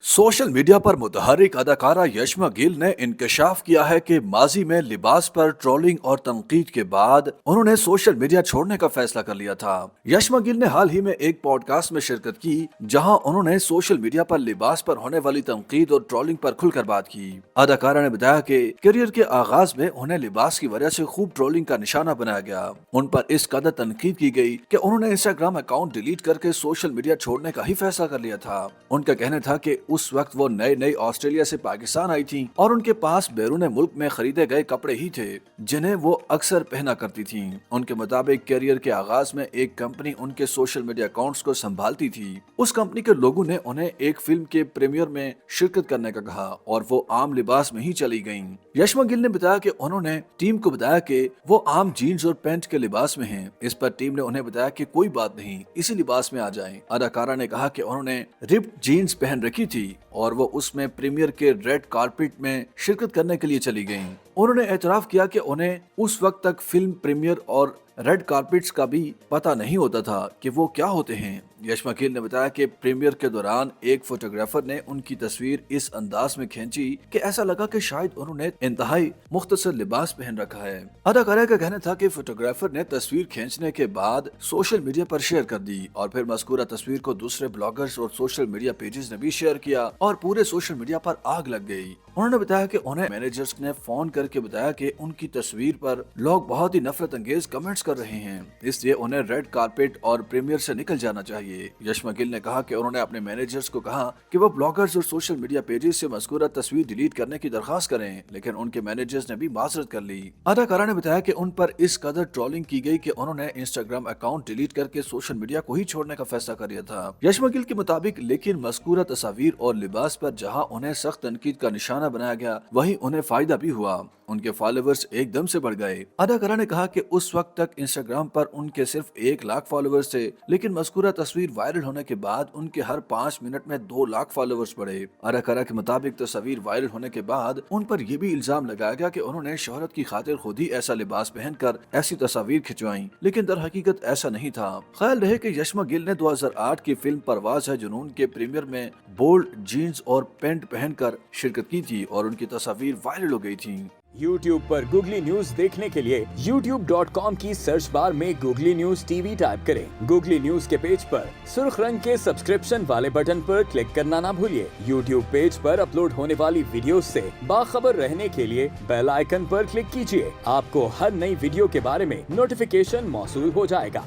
Social media पर मुतहर्रिक अदाकारा यशमा गिल ने इंकशाफ किया है कि माजी में लिबास पर ट्रोलिंग और तनकीद के बाद उन्होंने सोशल मीडिया छोड़ने का फैसला कर लिया था। यशमा गिल ने हाल ही में एक पॉडकास्ट में शिरकत की जहां उन्होंने सोशल मीडिया पर लिबास पर होने वाली तनकीद और ट्रोलिंग पर खुलकर बात की। अदाकारा ने बताया कि करियर के आगाज में उन्हें लिबास की वजह से खूब ट्रोलिंग का निशाना बनाया गया। उन पर इस कदर तनकीद की गई कि उन्होंने इंस्टाग्राम अकाउंट डिलीट करके सोशल मीडिया छोड़ने का ही फैसला कर लिया था। उनका कहना था कि उस वक्त वो नई ऑस्ट्रेलिया से पाकिस्तान आई थी और उनके पास बैरून मुल्क में खरीदे गए कपड़े ही थे जिन्हें वो अक्सर पहना करती थी। उनके मुताबिक करियर के आगाज में एक कंपनी उनके सोशल मीडिया अकाउंट्स को संभालती थी। उस कंपनी के लोगों ने उन्हें एक फिल्म के प्रीमियर में शिरकत करने का कहा और वो आम लिबास में ही चली गयीं। यशमा गिल ने बताया कि उन्होंने टीम को बताया कि वो आम जीन्स और पैंट के लिबास में हैं। इस पर टीम ने उन्हें बताया कि कोई बात नहीं, इसी लिबास में आ जाएं। अदाकारा ने कहा कि उन्होंने रिप्ड जीन्स पहन रखी थी और वो उसमें प्रीमियर के रेड कारपेट में शिरकत करने के लिए चली गईं। उन्होंने एतराफ किया कि उन्हें उस वक्त तक फिल्म प्रीमियर और रेड कारपेट्स का भी पता नहीं होता था कि वो क्या होते हैं। यशमा गिल ने बताया कि प्रीमियर के दौरान एक फोटोग्राफर ने उनकी तस्वीर इस अंदाज में खींची कि ऐसा लगा कि शायद उन्होंने इंतहाई मुख्तसर लिबास पहन रखा है। अदाकारा का कहना था कि फोटोग्राफर ने तस्वीर खींचने के बाद सोशल मीडिया पर शेयर कर दी और फिर मज़कूरा तस्वीर को दूसरे ब्लॉगर्स और सोशल मीडिया पेजेस ने भी शेयर किया और पूरे सोशल मीडिया पर आग लग गई। उन्होंने बताया कि उन्हें मैनेजर्स ने फोन करके बताया कि उनकी तस्वीर पर लोग बहुत ही नफरत अंगेज कमेंट्स कर रहे हैं, इसलिए उन्हें रेड कारपेट और प्रीमियर से निकल जाना चाहिए। यशमा गिल ने कहा कि उन्होंने अपने मैनेजर्स को कहा कि वो ब्लॉगर्स और सोशल मीडिया पेजेस से मज़कूरा तस्वीर डिलीट करने की दरख्वास्त करें, लेकिन उनके मैनेजर्स ने भी माजरत कर ली। अदाकारा ने बताया कि उन पर इस कदर ट्रोलिंग की गई कि उन्होंने इंस्टाग्राम अकाउंट डिलीट करके सोशल मीडिया को ही छोड़ने का फैसला कर लिया था। यशमा गिल के मुताबिक लेकिन मज़कूरा तस्वीर और लिबास पर जहाँ उन्हें सख्त तनकीद का निशाना बनाया गया, वहीं उन्हें फायदा भी हुआ। उनके फॉलोवर्स एकदम से बढ़ गए। अदाकारा ने कहा कि उस वक्त तक इंस्टाग्राम पर उनके सिर्फ 1 लाख फॉलोवर्स थे, लेकिन मज़कूरा तस्वीर वायरल होने के बाद उनके हर 5 मिनट में 2 लाख फॉलोवर्स बढ़े। अदाकारा के मुताबिक तस्वीर वायरल होने के बाद उन पर यह भी इल्जाम लगाया गया कि उन्होंने शोहरत की खातिर खुद ही ऐसा लिबास पहनकर ऐसी तस्वीर खिंचवाई, लेकिन दर हकीकत ऐसा नहीं था। ख्याल रहे कि यशमा गिल ने 2008 की फिल्म परवाज़ है जुनून के प्रीमियर में बोल्ड जीन्स और पैंट पहनकर शिरकत की थी और उनकी तस्वीर वायरल हो गई थी। YouTube पर गूगली न्यूज देखने के लिए youtube.com की सर्च बार में गूगली न्यूज टीवी टाइप करें। गूगली न्यूज के पेज पर सुर्ख रंग के सब्सक्रिप्शन वाले बटन पर क्लिक करना ना भूलिए। YouTube पेज पर अपलोड होने वाली वीडियोस से बाखबर रहने के लिए बेल आइकन पर क्लिक कीजिए। आपको हर नई वीडियो के बारे में नोटिफिकेशन मौसूल हो जाएगा।